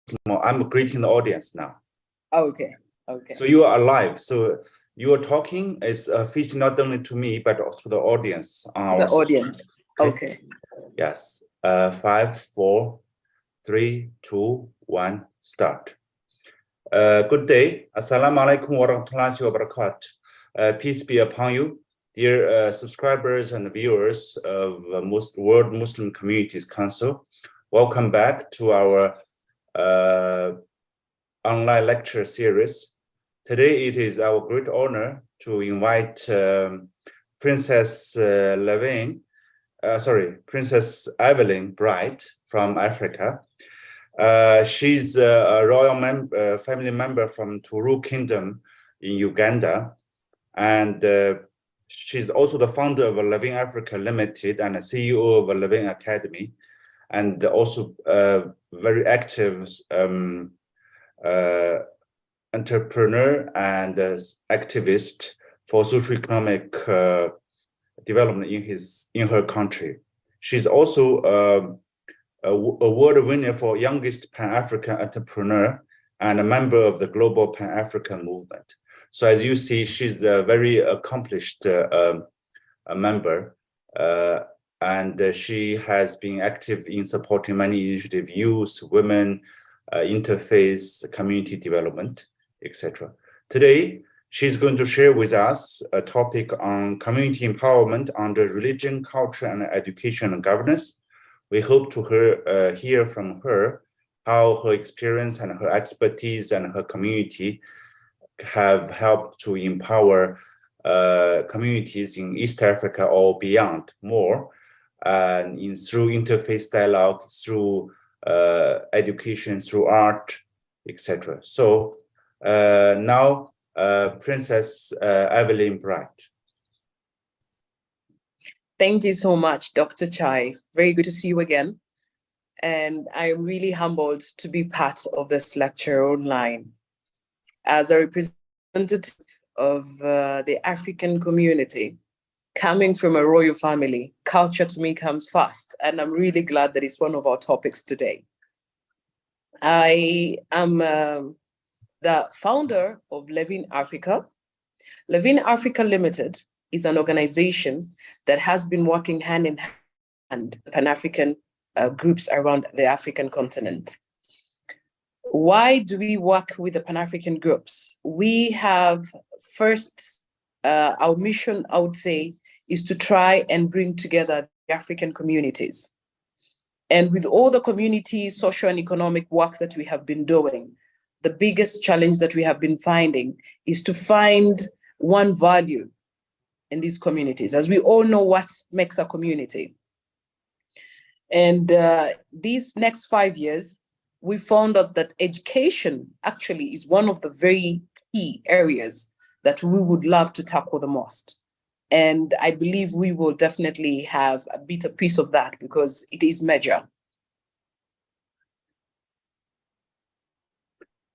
I'm greeting the audience now. Okay. So you are live. So you are talking is facing not only to me, but also to the audience. The audience. Okay. Yes. 5, 4, 3, 2, 1, start. Good day. Assalamu alaikum wa rahmatullahi wa barakatuh. Peace be upon you, dear subscribers and viewers of World Muslim Communities Council. Welcome back to our online lecture series. Today, it is our great honor to invite Princess Princess Evelyn Bright from Africa. She's a royal family member from Turu Kingdom in Uganda, and she's also the founder of Living Africa Limited and a CEO of a Living Academy, and also very active entrepreneur and activist for socioeconomic development in her country. She's also a award winner for youngest Pan-African entrepreneur and a member of the global Pan-African movement. So as you see, she's a very accomplished member, and she has been active in supporting many initiatives, youth, women, interfaith, community development, etc. Today, she's going to share with us a topic on community empowerment under religion, culture, and education and governance. We hope to hear from her how her experience and her expertise and her community have helped to empower communities in East Africa or beyond more, through interfaith dialogue, through education, through art, etc. So now, Princess Evelyn Bright. Thank you so much, Dr. Chai. Very good to see you again. And I'm really humbled to be part of this lecture online. As a representative of the African community, coming from a royal family, culture to me comes first. And I'm really glad that it's one of our topics today. I am the founder of Living Africa. Living Africa Limited is an organization that has been working hand in hand with Pan-African groups around the African continent. Why do we work with the Pan-African groups? We have first, our mission, I would say, is to try and bring together the African communities. And with all the community, social and economic work that we have been doing, the biggest challenge that we have been finding is to find one value in these communities, as we all know what makes a community. And these next 5 years, we found out that education actually is one of the very key areas that we would love to tackle the most. And I believe we will definitely have a bit of piece of that because it is major.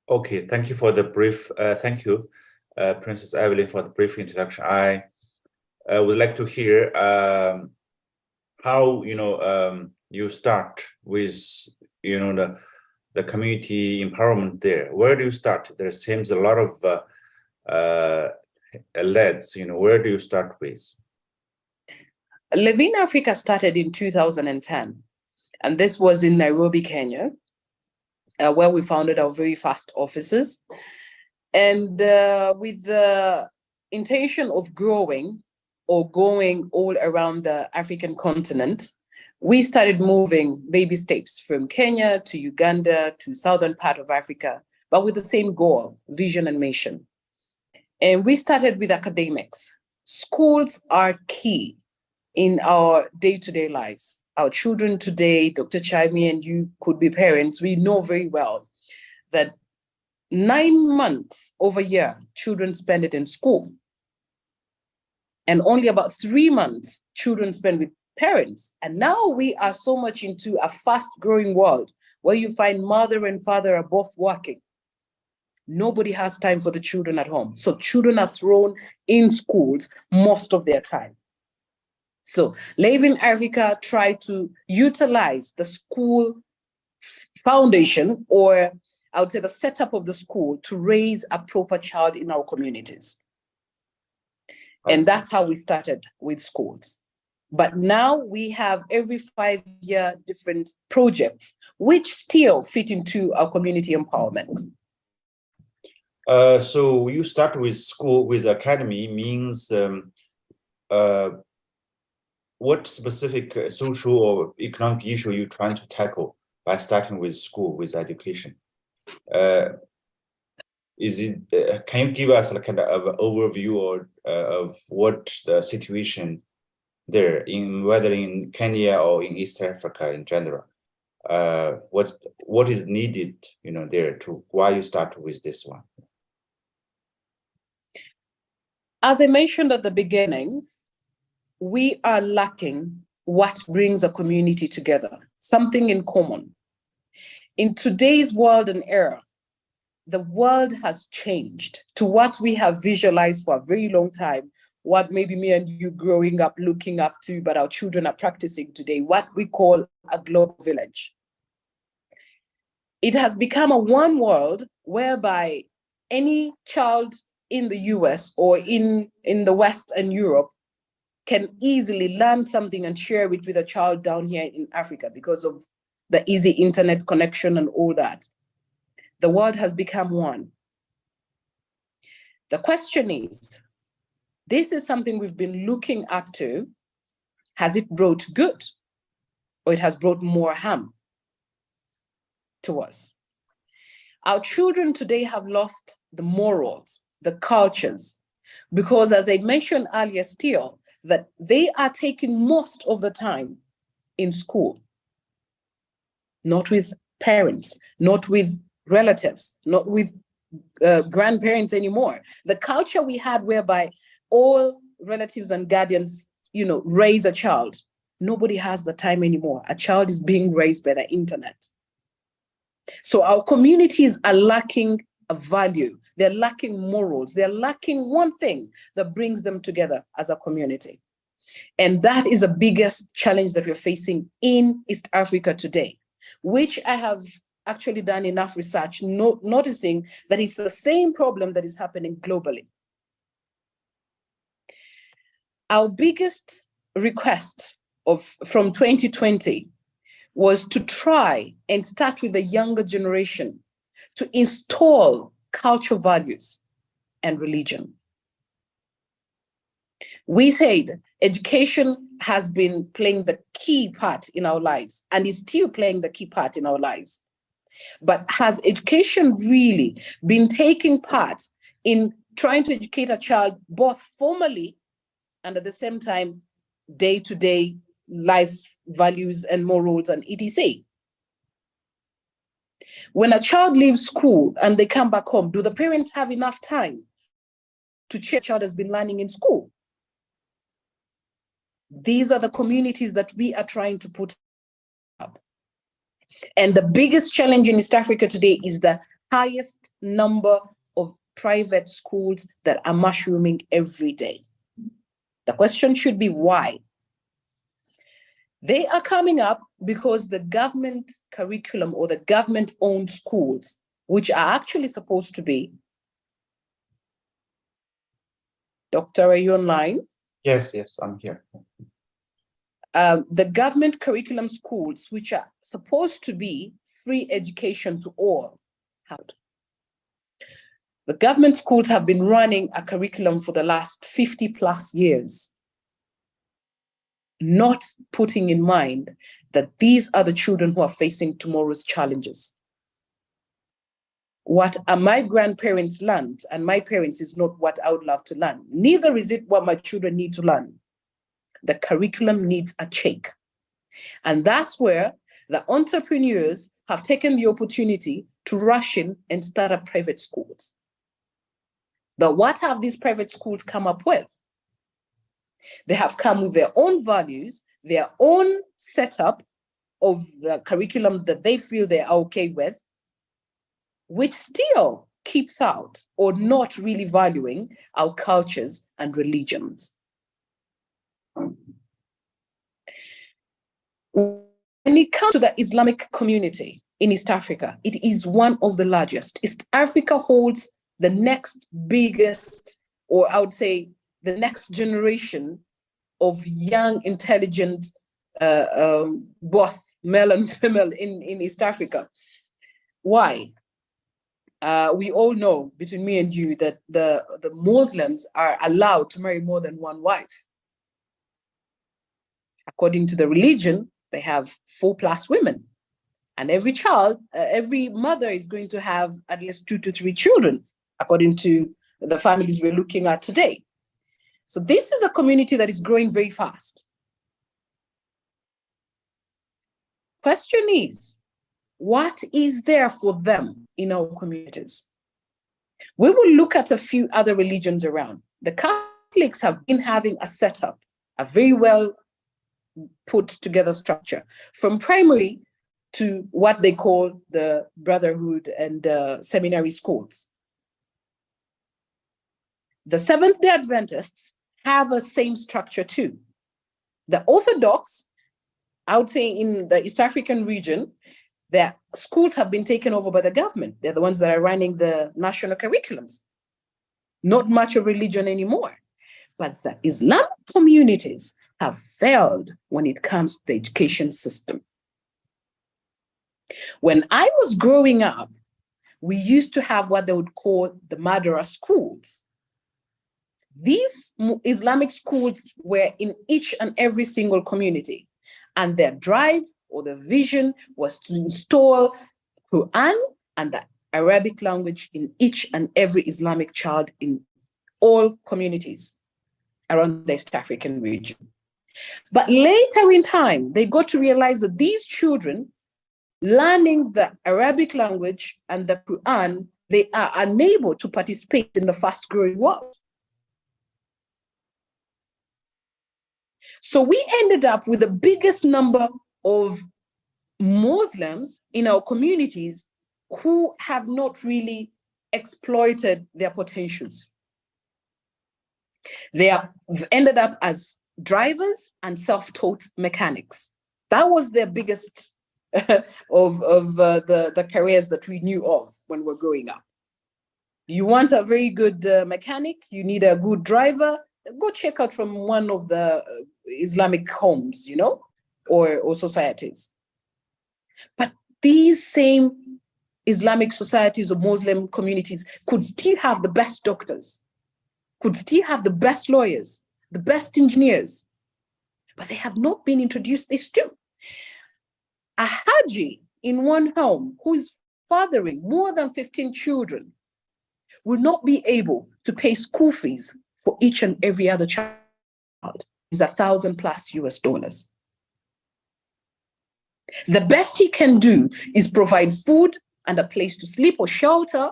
Okay, thank you for the brief. Thank you, Princess Evelyn, for the brief introduction. I would like to hear how you start with the community empowerment there. Where do you start? There seems a lot of leads. Where do you start with? Living Africa started in 2010, and this was in Nairobi, Kenya, where we founded our very first offices. And with the intention of growing or going all around the African continent, we started moving baby steps from Kenya to Uganda to southern part of Africa, but with the same goal, vision and mission. And we started with academics. Schools are key in our day-to-day lives. Our children today, Dr. Chaimi and you could be parents, we know very well that 9 months of a year, children spend it in school. And only about 3 months, children spend with parents. And now we are so much into a fast-growing world where you find mother and father are both working. Nobody has time for the children at home. So children are thrown in schools most of their time. So Living Africa tried to utilize the school foundation, or I would say the setup of the school to raise a proper child in our communities. And that's how we started with schools. But now we have every 5-year different projects, which still fit into our community empowerment. So you start with school, with academy means what specific social or economic issue you're trying to tackle by starting with school, with education? Is it? Can you give us a kind of an overview or of what the situation there, in whether in Kenya or in East Africa in general? What is needed, there to why you start with this one? As I mentioned at the beginning, we are lacking what brings a community together, something in common. In today's world and era, the world has changed to what we have visualized for a very long time, what maybe me and you growing up looking up to, but our children are practicing today, what we call a global village. It has become a one world whereby any child in the US or in the West and Europe can easily learn something and share it with a child down here in Africa because of the easy internet connection and all that. The world has become one. The question is, this is something we've been looking up to. Has it brought good, or it has brought more harm to us? Our children today have lost the morals, the cultures, because as I mentioned earlier still, that they are taking most of the time in school, not with parents, not with relatives, not with grandparents anymore. The culture we had whereby all relatives and guardians, raise a child, nobody has the time anymore. A child is being raised by the internet. So our communities are lacking a value. They're lacking morals. They're lacking one thing that brings them together as a community. And that is the biggest challenge that we're facing in East Africa today, which I have actually done enough research, noticing that it's the same problem that is happening globally. Our biggest request from 2020 was to try and start with the younger generation to install cultural values and religion. We said education has been playing the key part in our lives and is still playing the key part in our lives. But has education really been taking part in trying to educate a child both formally and at the same time day-to-day life values and morals and etc.? When a child leaves school and they come back home, do the parents have enough time to check child has been learning in school? These are the communities that we are trying to put up. And the biggest challenge in East Africa today is the highest number of private schools that are mushrooming every day. The question should be why? They are coming up because the government curriculum or the government-owned schools, which are actually supposed to be, Doctor, are you online? Yes, I'm here. The government curriculum schools, which are supposed to be free education to all, the government schools have been running a curriculum for the last 50 plus years, not putting in mind that these are the children who are facing tomorrow's challenges. What my grandparents learned and my parents is not what I would love to learn. Neither is it what my children need to learn. The curriculum needs a check. And that's where the entrepreneurs have taken the opportunity to rush in and start up private schools. But what have these private schools come up with? They have come with their own values, their own setup of the curriculum that they feel they are okay with, which still keeps out or not really valuing our cultures and religions. When it comes to the Islamic community, in East Africa. It is one of the largest. East Africa holds the next biggest, or I would say the next generation of young, intelligent, both male and female in East Africa. Why? We all know, between me and you, that the Muslims are allowed to marry more than one wife. According to the religion, they have 4+ women. And every child, every mother is going to have at least 2 to 3 children, according to the families we're looking at today. So this is a community that is growing very fast. Question is, what is there for them in our communities? We will look at a few other religions around. The Catholics have been having a setup, a very well put together structure, from primary to what they call the brotherhood and seminary schools. The Seventh-day Adventists have a same structure too. The Orthodox, I would say in the East African region, their schools have been taken over by the government. They're the ones that are running the national curriculums. Not much of religion anymore. But the Islamic communities have failed when it comes to the education system. When I was growing up, we used to have what they would call the Madras schools. These Islamic schools were in each and every single community, and their drive or the vision was to install Quran and the Arabic language in each and every Islamic child in all communities around the East African region. But later in time, they got to realize that these children learning the Arabic language and the Quran, they are unable to participate in the fast-growing world. So we ended up with the biggest number of Muslims in our communities who have not really exploited their potentials. They have ended up as drivers and self-taught mechanics. That was their biggest of the careers that we knew of when we were growing up. You want a very good mechanic, you need a good driver, go check out from one of the Islamic homes, you know, or societies. But these same Islamic societies or Muslim communities could still have the best doctors, could still have the best lawyers, the best engineers, but they have not been introduced this too. A Haji in one home who is fathering more than 15 children will not be able to pay school fees for each and every other child. It's $1,000+ US. The best he can do is provide food and a place to sleep or shelter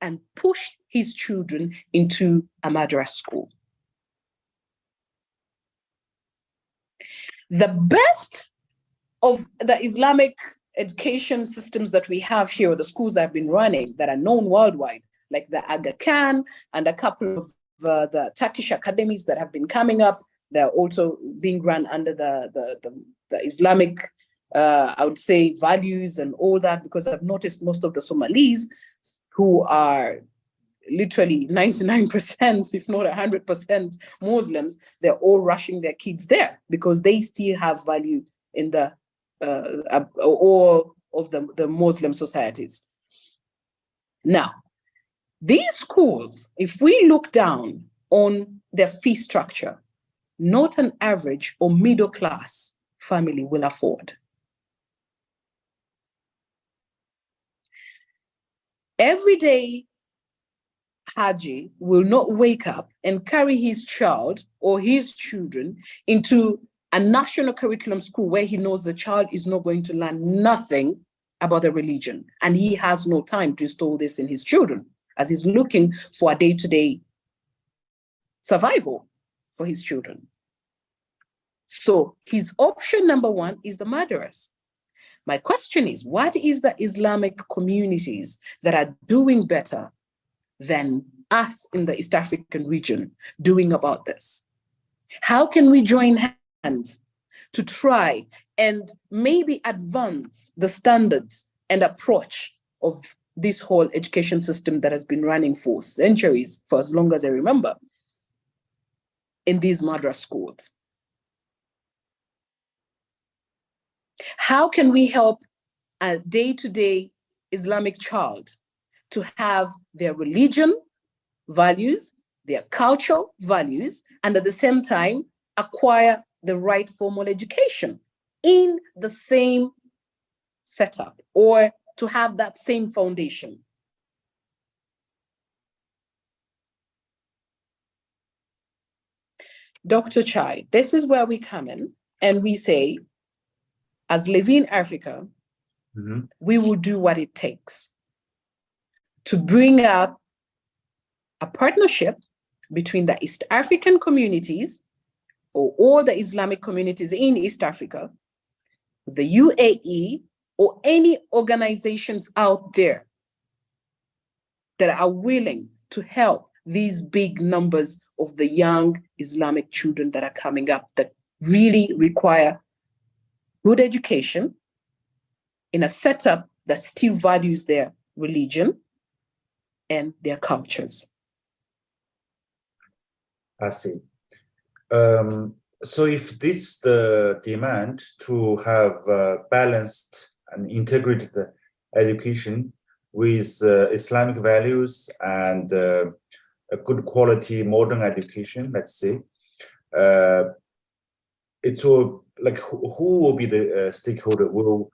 and push his children into a madrasa school. The best of the Islamic education systems that we have here, the schools that have been running that are known worldwide, like the Aga Khan and a couple of the Turkish academies that have been coming up, they're also being run under the Islamic, I would say, values and all that, because I've noticed most of the Somalis who are literally 99%, if not 100% Muslims, they're all rushing their kids there because they still have value in the all of the Muslim societies. Now, these schools, if we look down on their fee structure, not an average or middle class family will afford. Every day, Haji will not wake up and carry his child or his children into a national curriculum school where he knows the child is not going to learn nothing about the religion. And he has no time to install this in his children as he's looking for a day-to-day survival for his children. So his option number one is the madrasa. My question is, what is the Islamic communities that are doing better than us in the East African region doing about this? How can we join hands to try and maybe advance the standards and approach of this whole education system that has been running for centuries, for as long as I remember, in these madras schools. How can we help a day-to-day Islamic child to have their religion values, their cultural values, and at the same time acquire the right formal education in the same setup, or to have that same foundation? Dr. Chai, this is where we come in and we say, as Levine Africa, we will do what it takes to bring up a partnership between the East African communities, or all the Islamic communities in East Africa, the UAE, or any organizations out there that are willing to help these big numbers of the young Islamic children that are coming up, that really require good education in a setup that still values their religion and their cultures. I see. So if this is the demand to have balanced and integrated education with Islamic values and a good quality modern education, let's say, it's all like who will be the stakeholder? Will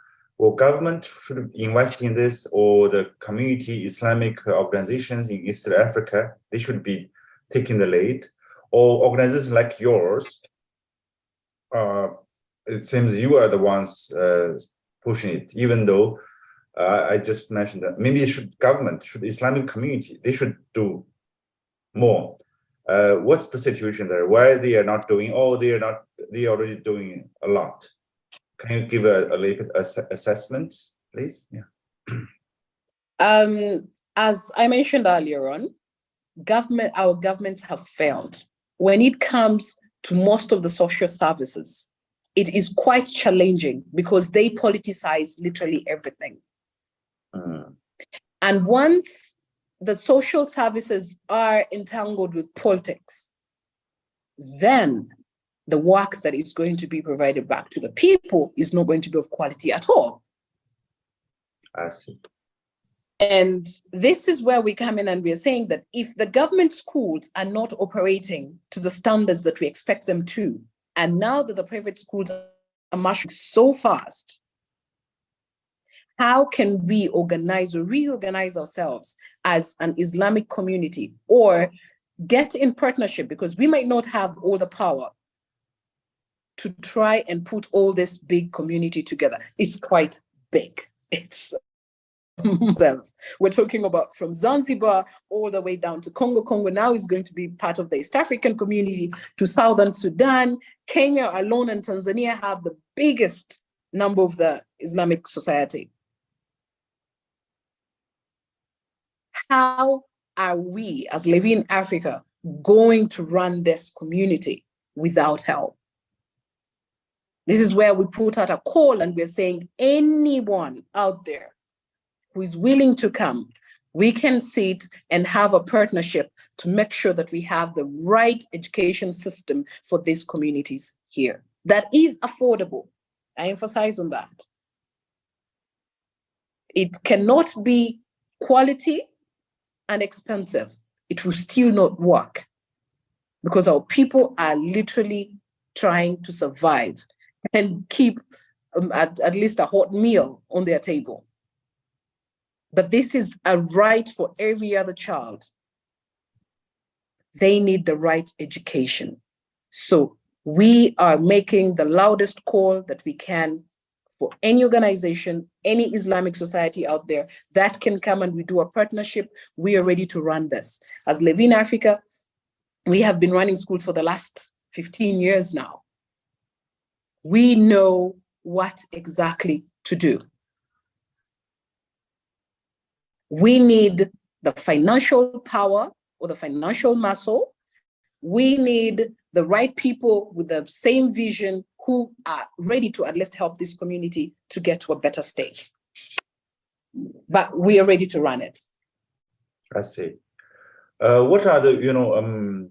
government should invest in this, or the community Islamic organizations in East Africa, they should be taking the lead, or organizations like yours? It seems you are the ones pushing it, even though I just mentioned that maybe government should Islamic community, they should do more. What's the situation there? Why they are not doing? Oh, they are already doing a lot. Can you give a little bit assessment, please? Yeah. As I mentioned earlier on, our governments have failed. When it comes to most of the social services, it is quite challenging because they politicize literally everything. And once the social services are entangled with politics, then the work that is going to be provided back to the people is not going to be of quality at all. I see. And this is where we come in and we're saying that if the government schools are not operating to the standards that we expect them to, and now that the private schools are marching so fast, how can we organize or reorganize ourselves as an Islamic community, or get in partnership, because we might not have all the power to try and put all this big community together. It's quite big. It's we're talking about from Zanzibar all the way down to Congo. Congo now is going to be part of the East African community, to Southern Sudan. Kenya alone and Tanzania have the biggest number of the Islamic society. How are we as Levine Africa going to run this community without help? This is where we put out a call and we're saying anyone out there who is willing to come, we can sit and have a partnership to make sure that we have the right education system for these communities here that is affordable. I emphasize on that. It cannot be quality and expensive. It will still not work because our people are literally trying to survive and keep at least a hot meal on their table. But this is a right for every other child. They need the right education. So we are making the loudest call that we can for any organization, any Islamic society out there that can come and we do a partnership. We are ready to run this. As Levine Africa, we have been running schools for the last 15 years now. We know what exactly to do. We need the financial power or the financial muscle. We need the right people with the same vision who are ready to at least help this community to get to a better state. but we are ready to run it. I see. What are the,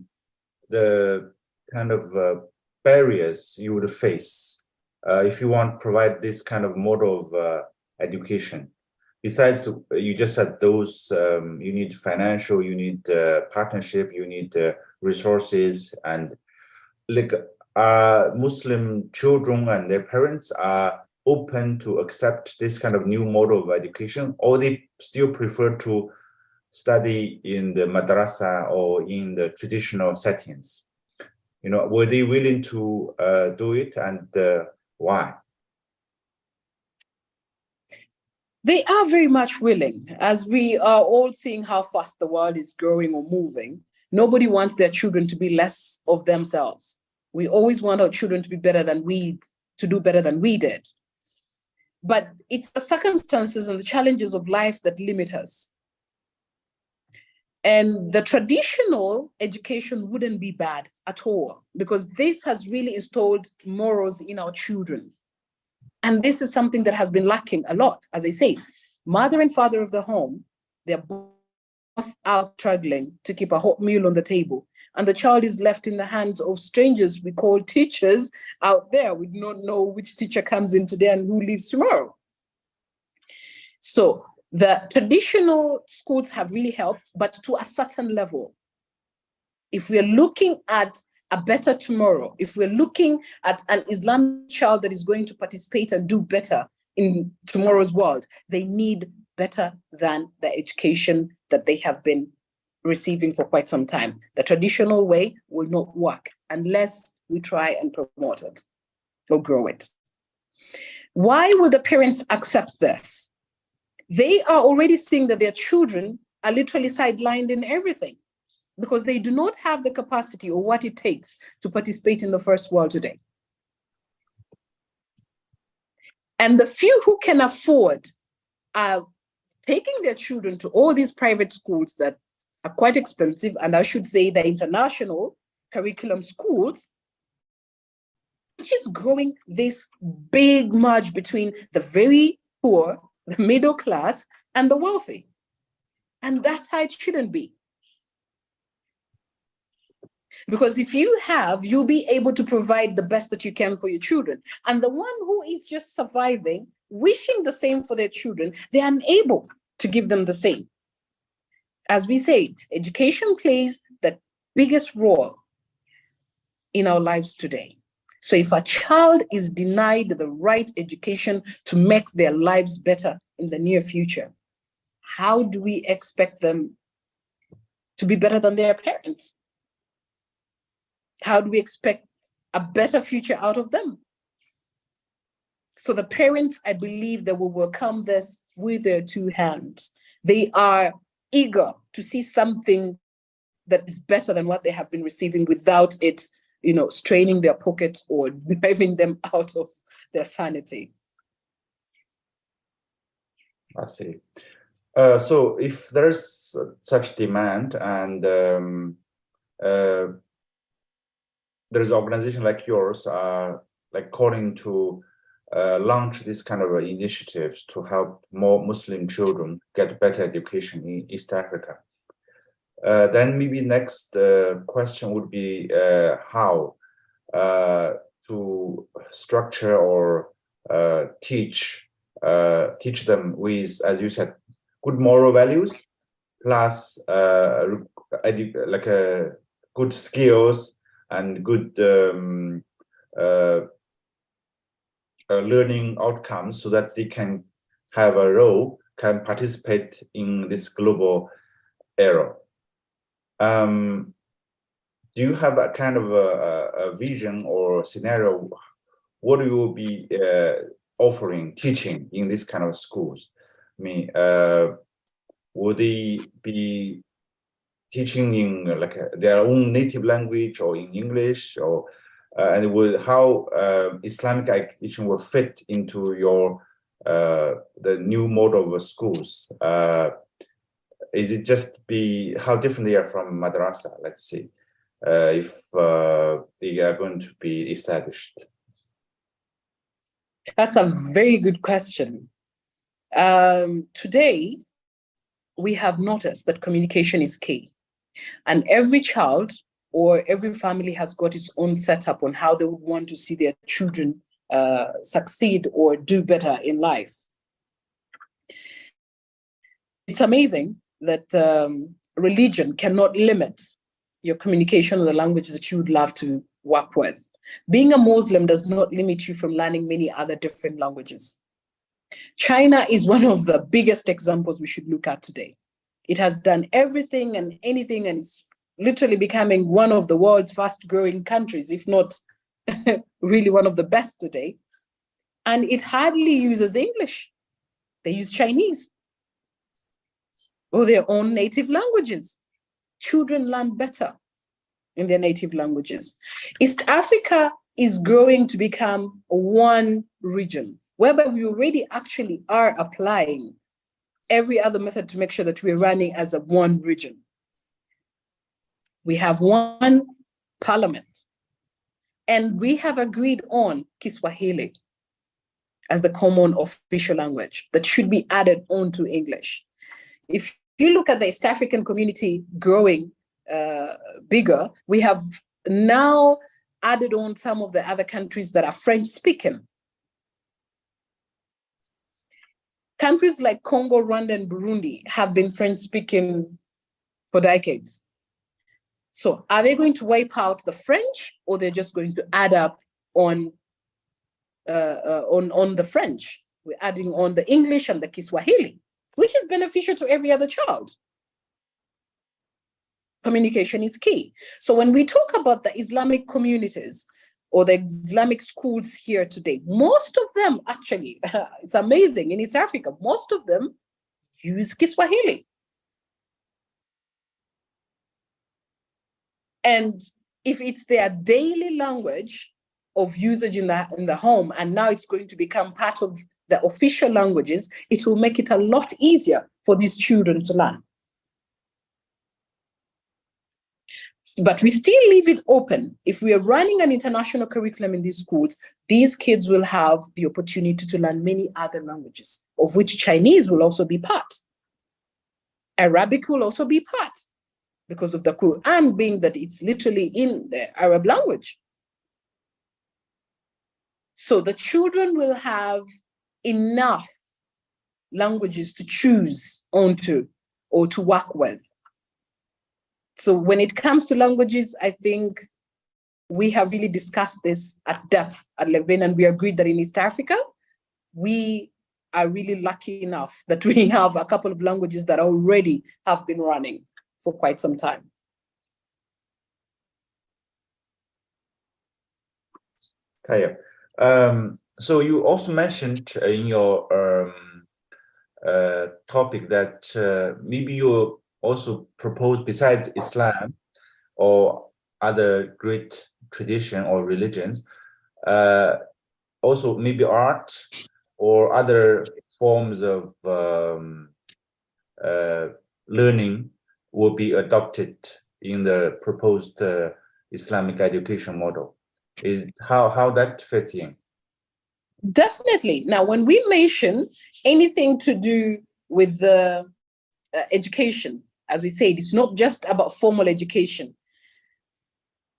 the kind of barriers you would face if you want to provide this kind of model of education? Besides, you just said those, you need financial, you need partnership, you need resources, and like Muslim children and their parents are open to accept this kind of new model of education, or they still prefer to study in the madrasa or in the traditional settings? Were they willing to do it, and why? They are very much willing, as we are all seeing how fast the world is growing or moving. Nobody wants their children to be less of themselves. We always want our children to be better than to do better than we did. But it's the circumstances and the challenges of life that limit us. And the traditional education wouldn't be bad at all, because this has really installed morals in our children. And this is something that has been lacking a lot. As I say, mother and father of the home, they're both out struggling to keep a hot meal on the table. And the child is left in the hands of strangers we call teachers out there. We do not know which teacher comes in today and who leaves tomorrow. So the traditional schools have really helped, but to a certain level. If we're looking at a better tomorrow, if we're looking at an Islamic child that is going to participate and do better in tomorrow's world, they need better than the education that they have been receiving for quite some time. The traditional way will not work unless we try and promote it or grow it. Why will the parents accept this? They are already seeing that their children are literally sidelined in everything, because they do not have the capacity or what it takes to participate in the first world today. And the few who can afford are taking their children to all these private schools that are quite expensive, and I should say the international curriculum schools, which is growing this big merge between the very poor, the middle class, and the wealthy. And that's how it shouldn't be. Because if you have, you'll be able to provide the best that you can for your children. And the one who is just surviving, wishing the same for their children, they're unable to give them the same. As we say, education plays the biggest role in our lives today. So if a child is denied the right education to make their lives better in the near future, how do we expect them to be better than their parents? How do we expect a better future out of them? So the parents, I believe, they will welcome this with their two hands. They are eager to see something that is better than what they have been receiving without it, straining their pockets or driving them out of their sanity. I see. So if there's such demand, and there's an organization like yours, like calling to launch this kind of initiatives to help more Muslim children get better education in East Africa. Then maybe next question would be how to structure or teach them with, as you said, good moral values, plus good skills and good learning outcomes, so that they can have a role, can participate in this global era. Do you have a kind of a vision or scenario? What you will be teaching in this kind of schools? I mean, would they be teaching in their own native language or in English, or and how Islamic education will fit into your the new model of schools? Is it just how different they are from madrasa? Let's see if they are going to be established. That's a very good question. Today, we have noticed that communication is key. And every child or every family has got its own setup on how they would want to see their children succeed or do better in life. It's amazing that religion cannot limit your communication or the language that you would love to work with. Being a Muslim does not limit you from learning many other different languages. China is one of the biggest examples we should look at today. It has done everything and anything, and it's literally becoming one of the world's fast growing countries, if not really one of the best today. And it hardly uses English. They use Chinese or their own native languages. Children learn better in their native languages. East Africa is growing to become one region, whereby we already actually are applying every other method to make sure that we're running as a one region. We have one parliament, and we have agreed on Kiswahili as the common official language that should be added on to English. If you look at the East African community growing bigger, we have now added on some of the other countries that are French speaking. Countries like Congo, Rwanda, and Burundi have been French speaking for decades. So are they going to wipe out the French, or they're just going to add up on the French? We're adding on the English and the Kiswahili, which is beneficial to every other child. Communication is key. So when we talk about the Islamic communities or the Islamic schools here today, most of them actually, it's amazing, in East Africa, most of them use Kiswahili. And if it's their daily language of usage in the home, and now it's going to become part of the official languages, it will make it a lot easier for these children to learn. But we still leave it open. If we are running an international curriculum in these schools, these kids will have the opportunity to learn many other languages, of which Chinese will also be part. Arabic will also be part, because of the Quran being that it's literally in the Arab language. So the children will have enough languages to choose onto or to work with. So when it comes to languages, I think we have really discussed this at depth at Levin, and we agreed that in East Africa, we are really lucky enough that we have a couple of languages that already have been running for quite some time. Taya, so you also mentioned in your topic that maybe you also propose, besides Islam or other great tradition or religions, also maybe art or other forms of learning will be adopted in the proposed Islamic education model. Is how that fit in? Definitely. Now, when we mention anything to do with the education, as we said, it's not just about formal education.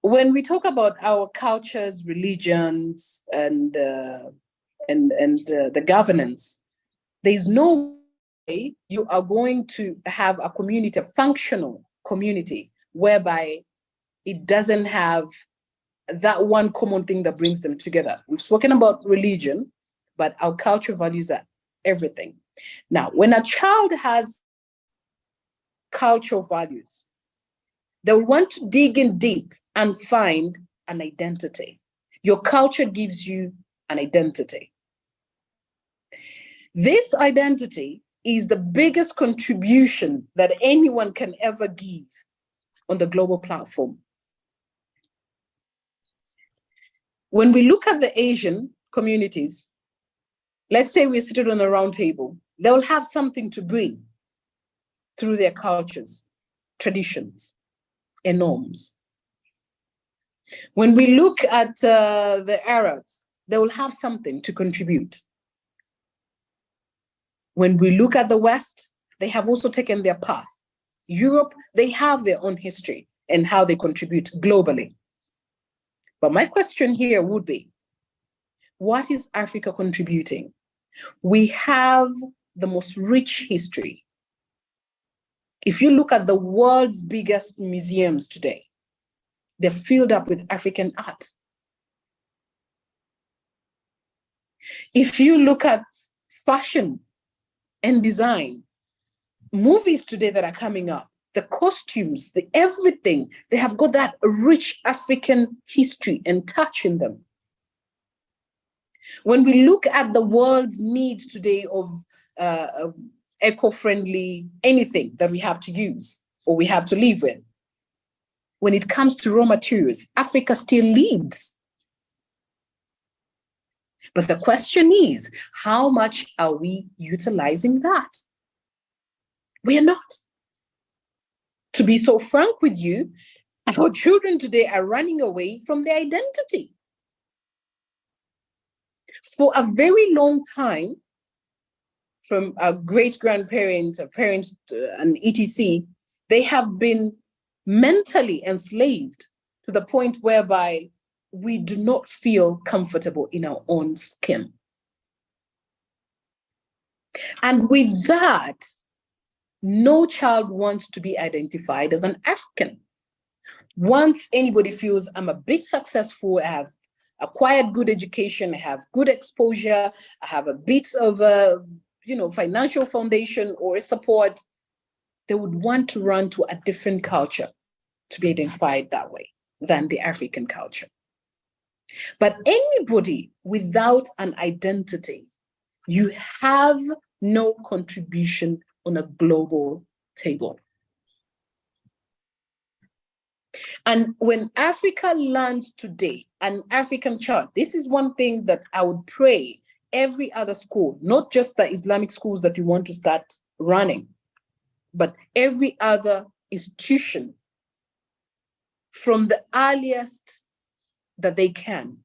When we talk about our cultures, religions, and the governance, there's no way you are going to have a community, a functional community, whereby it doesn't have that one common thing that brings them together. We've spoken about religion, but our culture values are everything. Now, when a child has cultural values, they'll want to dig in deep and find an identity. Your culture gives you an identity. This identity is the biggest contribution that anyone can ever give on the global platform. When we look at the Asian communities, let's say we're seated on a round table, they'll have something to bring through their cultures, traditions, and norms. When we look at the Arabs, they will have something to contribute. When we look at the West, they have also taken their path. Europe, they have their own history and how they contribute globally. But my question here would be, what is Africa contributing? We have the most rich history. If you look at the world's biggest museums today, they're filled up with African art. If you look at fashion and design, movies today that are coming up, the costumes, the everything, they have got that rich African history and touch in them. When we look at the world's need today of eco-friendly anything that we have to use or we have to live with, when it comes to raw materials, Africa still leads. But the question is, how much are we utilizing that? We are not. To be so frank with you, our children today are running away from their identity. For a very long time, from our great-grandparents, our parents, and etc., they have been mentally enslaved to the point whereby we do not feel comfortable in our own skin. And with that, no child wants to be identified as an African. Once anybody feels I'm a bit successful, I have acquired good education, I have good exposure, I have a bit of a financial foundation or support, they would want to run to a different culture to be identified that way than the African culture. But anybody without an identity, you have no contribution on a global table. And when Africa learns today, an African child, this is one thing that I would pray every other school, not just the Islamic schools that you want to start running, but every other institution from the earliest that they can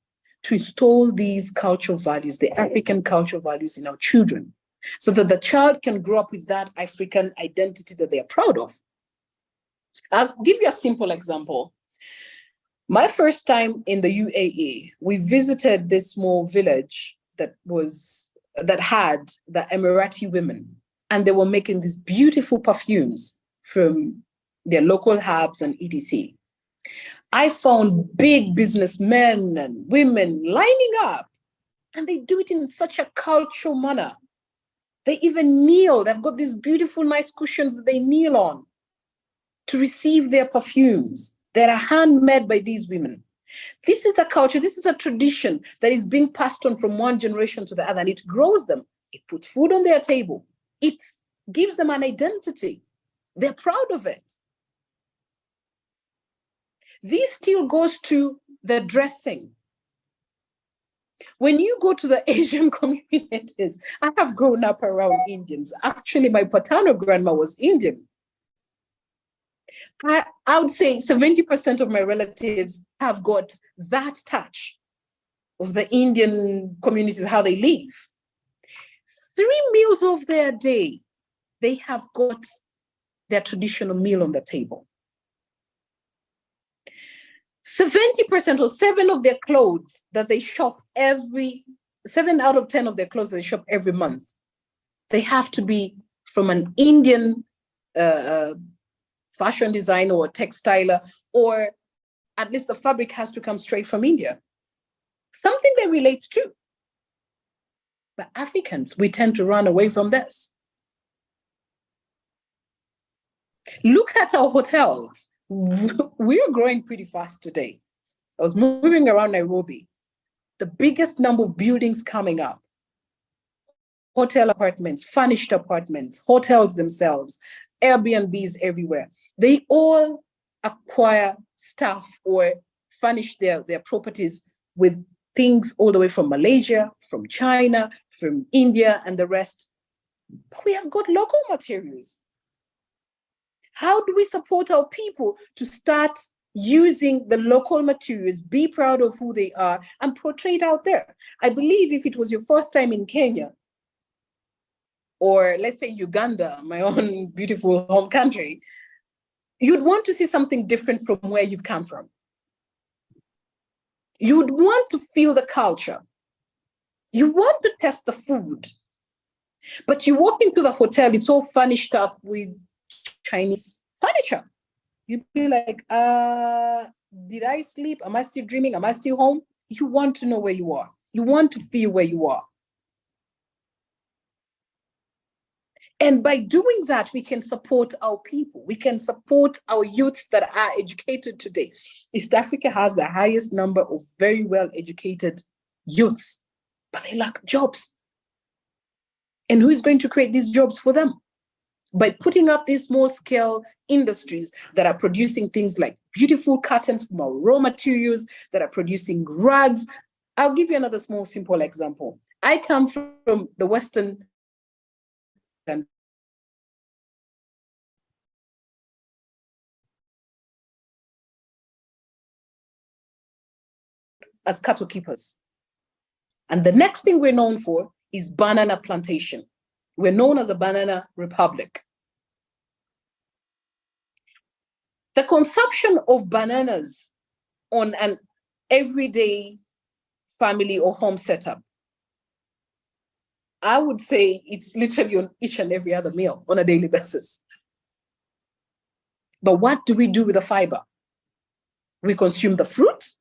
to install these cultural values, the African cultural values in our children, so that the child can grow up with that African identity that they are proud of. I'll give you a simple example. My first time in the UAE, we visited this small village that had the Emirati women, and they were making these beautiful perfumes from their local herbs and etc. I found big businessmen and women lining up, and they do it in such a cultural manner. They even kneel. They've got these beautiful, nice cushions that they kneel on to receive their perfumes that are handmade by these women. This is a culture, this is a tradition that is being passed on from one generation to the other, and it grows them. It puts food on their table. It gives them an identity. They're proud of it. This still goes to the dressing. When you go to the Asian communities, I have grown up around Indians. Actually, my paternal grandma was Indian. I would say 70% of my relatives have got that touch of the Indian communities, how they live. 3 meals of their day, they have got their traditional meal on the table. 70% or 7 of their clothes that they shop 7 out of 10 of their clothes that they shop every month, they have to be from an Indian fashion designer or textiler, or at least the fabric has to come straight from India. Something they relate to. But Africans, we tend to run away from this. Look at our hotels. We are growing pretty fast today. I was moving around Nairobi. The biggest number of buildings coming up. Hotel apartments, furnished apartments, hotels themselves, Airbnbs everywhere. They all acquire stuff or furnish their properties with things all the way from Malaysia, from China, from India, and the rest. But we have got local materials. How do we support our people to start using the local materials, be proud of who they are, and portray it out there? I believe if it was your first time in Kenya, or let's say Uganda, my own beautiful home country, you'd want to see something different from where you've come from. You'd want to feel the culture. You want to test the food. But you walk into the hotel, it's all furnished up with Chinese furniture. You'd be like, did I sleep? Am I still dreaming? Am I still home? You want to know where you are. You want to feel where you are. And by doing that, we can support our people. We can support our youths that are educated today. East Africa has the highest number of very well-educated youths, but they lack jobs. And who is going to create these jobs for them? By putting up these small-scale industries that are producing things like beautiful curtains from our raw materials, that are producing rugs. I'll give you another small, simple example. I come from the Western as cattle keepers. And the next thing we're known for is banana plantation. We're known as a banana republic. The consumption of bananas on an everyday family or home setup, I would say it's literally on each and every other meal on a daily basis. But what do we do with the fiber? We consume the fruits,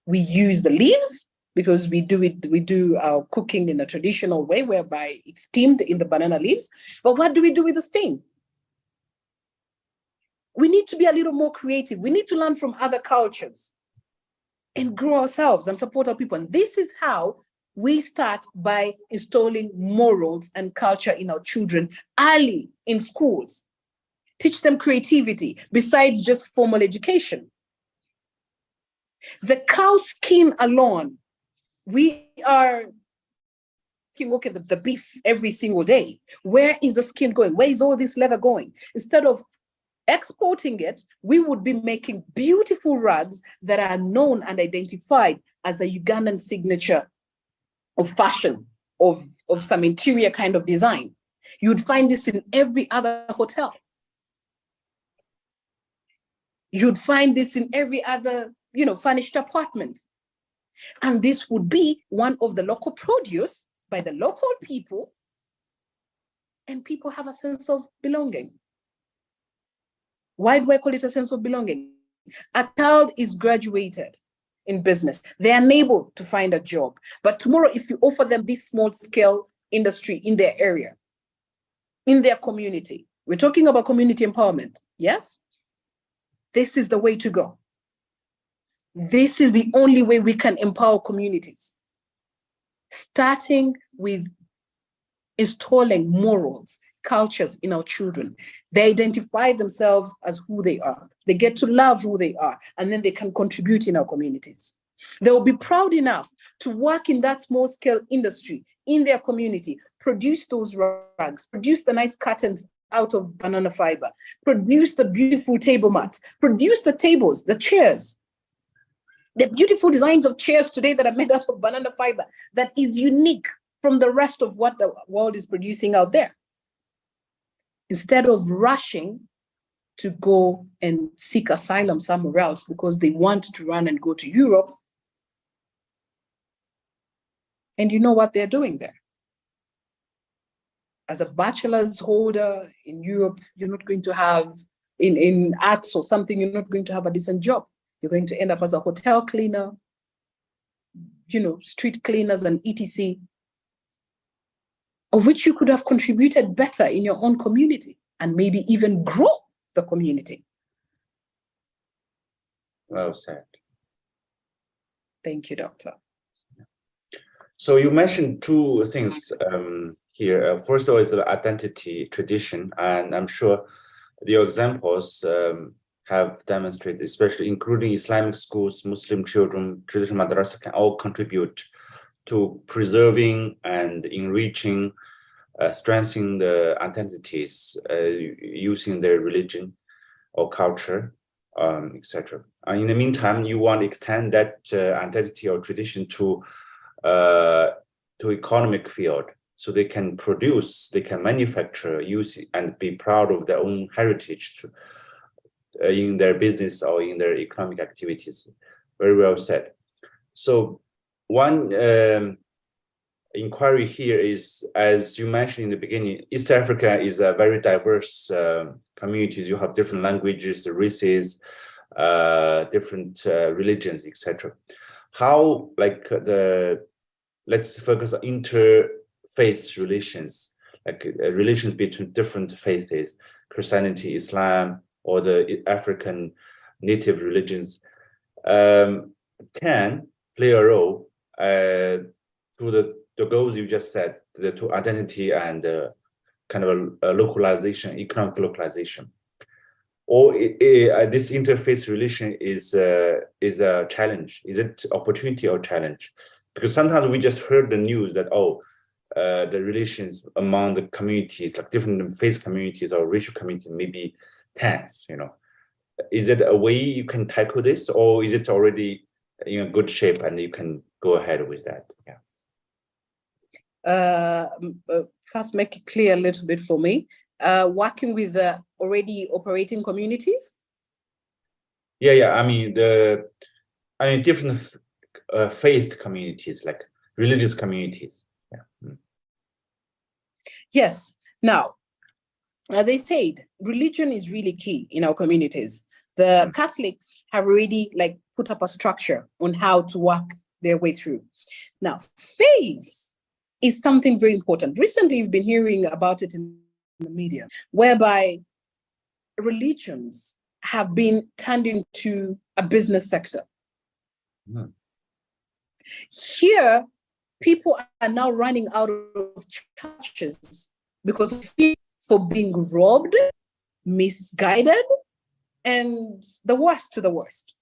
we use the leaves, because we do our cooking in a traditional way whereby it's steamed in the banana leaves. But what do we do with the stem? We need to be a little more creative. We need to learn from other cultures and grow ourselves and support our people. And this is how we start by installing morals and culture in our children early in schools. Teach them creativity besides just formal education. The cow skin alone, we are look at the beef every single day. Where is the skin going? Where is all this leather going? Instead of exporting it, we would be making beautiful rugs that are known and identified as a Ugandan signature of fashion, of some interior kind of design. You'd find this in every other hotel. You'd find this in every other, furnished apartment. And this would be one of the local produce by the local people, and people have a sense of belonging. Why do I call it a sense of belonging? A child is graduated in business. They are unable to find a job. But tomorrow, if you offer them this small-scale industry in their area, in their community, we're talking about community empowerment, yes? This is the way to go. This is the only way we can empower communities. Starting with installing morals, cultures in our children. They identify themselves as who they are. They get to love who they are, and then they can contribute in our communities. They will be proud enough to work in that small-scale industry in their community, produce those rugs, produce the nice curtains out of banana fiber, produce the beautiful table mats, produce the tables, the chairs. The beautiful designs of chairs today that are made out of banana fiber that is unique from the rest of what the world is producing out there. Instead of rushing to go and seek asylum somewhere else because they want to run and go to Europe. And you know what they're doing there. As a bachelor's holder in Europe, you're not going to have, in arts or something, you're not going to have a decent job. You're going to end up as a hotel cleaner, street cleaners and etc., of which you could have contributed better in your own community and maybe even grow the community. Well said. Thank you, Doctor. So you mentioned two things here. First of all is the identity tradition, and I'm sure your examples have demonstrated, especially including Islamic schools, Muslim children, traditional madrasa can all contribute to preserving and enriching, strengthening the identities using their religion or culture, etc. In the meantime, you want to extend that identity or tradition to economic field. so they can produce, they can manufacture, use, and be proud of their own heritage to, in their business or in their economic activities. Very well said. So one inquiry here is, as you mentioned in the beginning, East Africa is a very diverse communities. You have different languages, races, different religions, etc. How, like, let's focus on interfaith relations, like relations between different faiths, Christianity, Islam, or the African native religions, can play a role to the goals you just said, to identity and kind of a localization, economic localization. Or this interfaith relation is a challenge? Is it opportunity or challenge? Because sometimes we just heard the news that, oh, the relations among the communities, like different faith communities or racial communities, may be tense, you know. Is it a way you can tackle this, or is it already in a good shape and you can go ahead with that? Yeah. First, make it clear a little bit for me. Working with the already operating communities? Yeah. I mean, different faith communities, like religious communities. Yeah. Yes. Now, as I said, religion is really key in our communities. The Catholics have already put up a structure on how to work their way through. Now, faith is something very important. Recently, you've been hearing about it in the media, whereby religions have been turned into a business sector. Mm. Here, people are now running out of churches because of fear for being robbed, misguided, and the worst to the worst.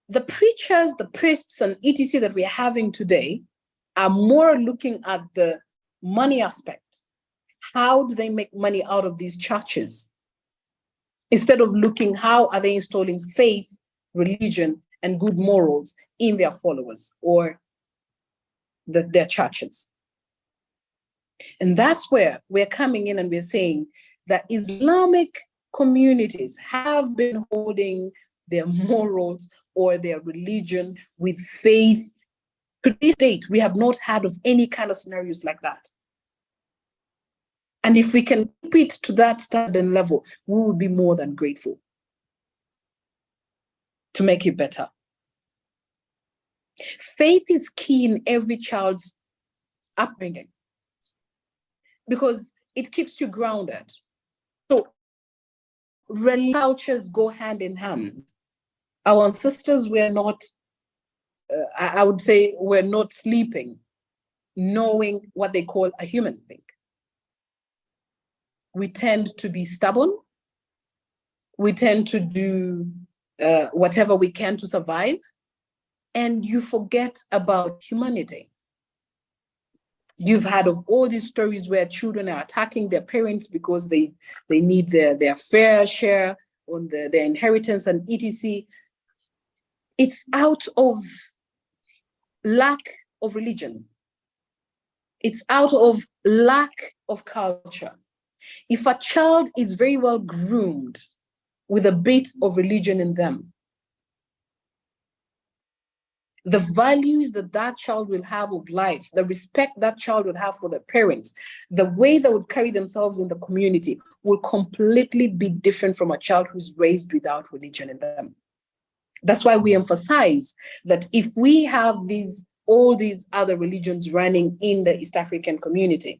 The preachers, the priests, and etc. that we are having today are more looking at the money aspect. How do they make money out of these churches? Instead of looking how are they installing faith, religion, and good morals in their followers or their churches. And that's where we're coming in and we're saying that Islamic communities have been holding their morals or their religion with faith. To this date, we have not heard of any kind of scenarios like that. And if we can keep it to that standard and level, we will be more than grateful to make it better. Faith is key in every child's upbringing because it keeps you grounded. So cultures go hand in hand. Our ancestors were not, I would say, were not sleeping, knowing what they call a human being. We tend to be stubborn. We tend to do whatever we can to survive. And you forget about humanity. You've heard of all these stories where children are attacking their parents because they need their fair share on their inheritance and etc. It's out of lack of religion. It's out of lack of culture. If a child is very well groomed with a bit of religion in them, the values that child will have of life, the respect that child would have for their parents, the way they would carry themselves in the community will completely be different from a child who's raised without religion in them. That's why we emphasize that if we have all these other religions running in the East African community,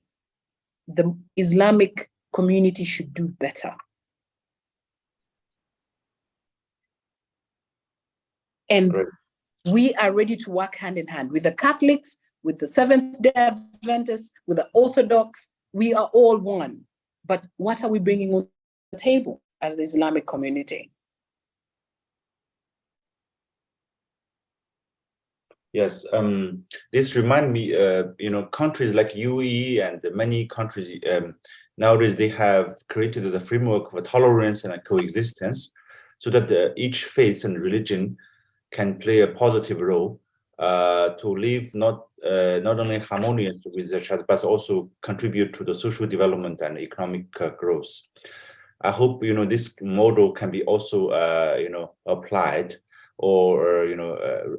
the Islamic community should do better. And we are ready to work hand in hand with the Catholics, with the Seventh-day Adventists, with the Orthodox. We are all one. But what are we bringing on the table as the Islamic community? Yes, this reminds me, countries like UAE and many countries nowadays, they have created the framework of tolerance and coexistence so that each faith and religion can play a positive role to live not not only harmonious with each other, but also contribute to the social development and economic growth. I hope this model can be also applied or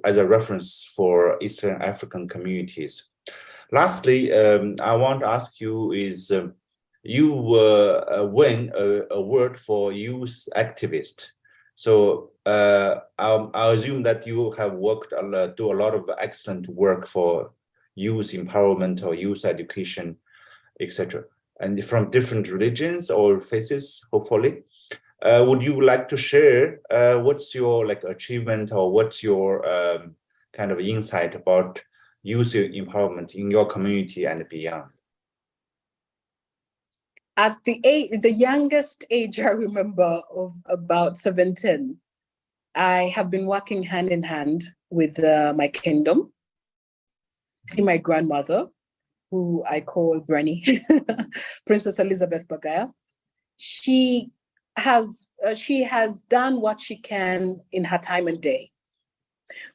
as a reference for Eastern African communities. Lastly, I want to ask you is you win an award for youth activist. So I assume that you have do a lot of excellent work for youth empowerment or youth education, etc. And from different religions or faiths, hopefully. Would you like to share what's your achievement or what's your kind of insight about youth empowerment in your community and beyond? At the youngest age I remember of about 17, I have been working hand in hand with my kingdom. My grandmother, who I call Granny, Princess Elizabeth Bagaya, she has done what she can in her time and day,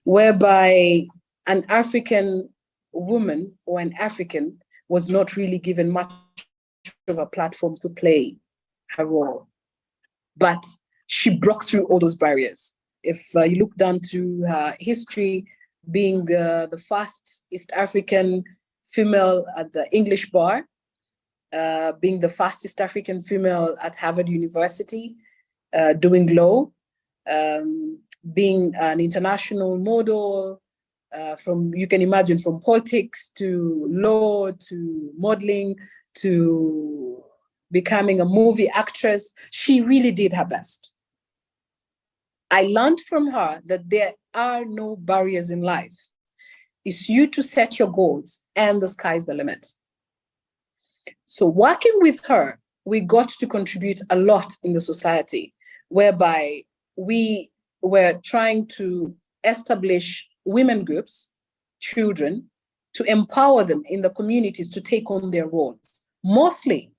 whereby an African woman or an African was not really given much of a platform to play her role. But she broke through all those barriers. If you look down to her history, being the first East African female at the English bar, being the first East African female at Harvard University, doing law, being an international model, you can imagine, from politics to law to modeling to becoming a movie actress. She really did her best. I learned from her that there are no barriers in life. It's you to set your goals and the sky's the limit. So working with her, we got to contribute a lot in the society, whereby we were trying to establish women groups, children, to empower them in the communities to take on their roles, mostly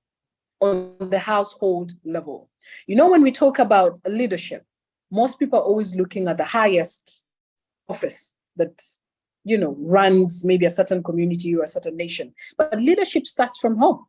on the household level. When we talk about leadership, most people are always looking at the highest office that runs maybe a certain community or a certain nation. But leadership starts from home.